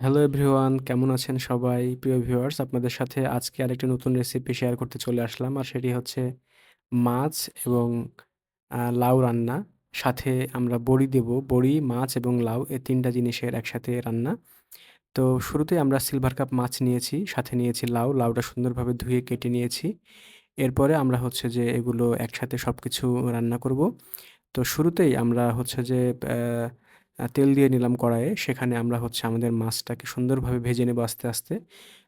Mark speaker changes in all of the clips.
Speaker 1: Hello everyone, কেমন আছেন সবাই? প্রিয় ভিউয়ার্স, আপনাদের সাথে আজকে আরেকটি নতুন রেসিপি শেয়ার করতে চলে আসলাম। আর সেটি হচ্ছে মাছ এবং লাউ রান্না। সাথে আমরা বড়ি দেব। বড়ি, মাছ এবং লাউ এই ৩ টা জিনিসের একসাথে রান্না। তো শুরুতেই আমরা সিলভার কাপ মাছ নিয়েছি, সাথে নিয়েছি লাউ। লাউটা সুন্দরভাবে ধুয়ে কেটে নিয়েছি। এরপরে আমরা হচ্ছে যে এগুলো একসাথে সবকিছু রান্না করব। তো শুরুতেই আমরা হচ্ছে যে তেল দিয়ে নিলাম কড়াইয়ে। সেখানে আমরা হচ্ছে আমাদের মাছটাকে সুন্দরভাবে ভেজে নেব আস্তে, আস্তে।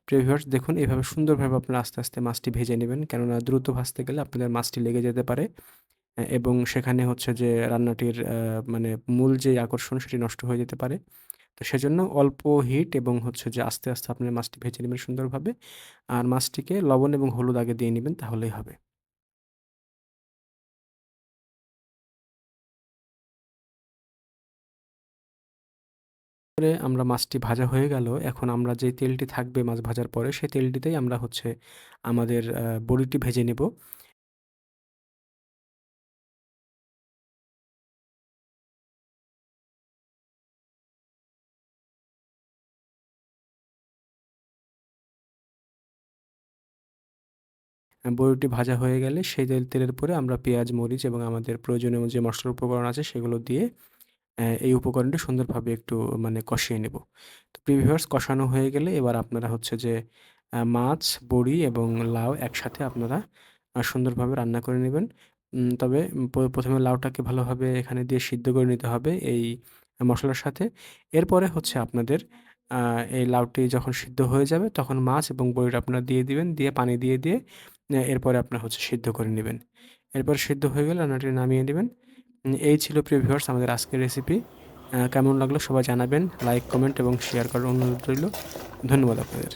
Speaker 1: প্রিয় ভিউয়ার্স, দেখুন এভাবে সুন্দরভাবে আপনারা আস্তে, আস্তে মাছটি ভেজে নিবেন। কেননা দ্রুত ভাজতে গেলে আপনাদের মাছটি লেগে যেতে পারে। এবং সেখানে হচ্ছে যে রান্নাটির মানে মূল যে আকর্ষণ সেটি নষ্ট হয়ে যেতে পারে। তো সেজন্য অল্প হিট এবং হচ্ছে যে আস্তে, আস্তে আপনারা মাছটি ভেজে নিবেন সুন্দরভাবে। আর মাছটিকে লবণ এবং হলুদ আগে দিয়ে নিবেন, তাহলেই হবে। করে আমরা মাছটি ভাজা হয়ে গেল। এখন আমরা যে তেলটি থাকবে মাছ ভাজার পরে, সেই তেলটিতেই আমরা হচ্ছে আমাদের বড়িটি ভেজে নেব। বড়িটি ভাজা হয়ে গেলে সেই তেলের উপরে আমরা পেঁয়াজ, মরিচ এবং আমাদের প্রয়োজনীয় যে মসলার উপকরণ আছে সেগুলো দিয়ে এই উপকরণটি সুন্দরভাবে একটু মানে কষিয়ে নেব। তো প্রিয় ভিউয়ার্স, কষানো হয়ে গেলে এবার আপনারা হচ্ছে যে মাছ, বড়ি এবং লাউ একসাথে আপনারা সুন্দরভাবে রান্না করে নেবেন। তবে ১ম এ লাউটাকে ভালোভাবে এখানে দিয়ে সিদ্ধ করে নিতে হবে এই মসলার সাথে। এরপরে হচ্ছে আপনাদের আ এই লাউটি যখন সিদ্ধ হয়ে যাবে তখন মাছ এবং বড়িটা আপনারা দিয়ে দিবেন। দিয়ে পানি দিয়ে এরপরে আপনারা হচ্ছে সিদ্ধ করে নিবেন। এরপর সিদ্ধ হয়ে গেলে রান্নাটি নামিয়ে নিবেন। এই ছিল প্রিয় ভিউয়ার্স আমাদের আজকের রেসিপি। কেমন লাগলো সবাই জানাবেন। লাইক, কমেন্ট এবং শেয়ার করার অনুরোধ রইলো। ধন্যবাদ আপনাদের।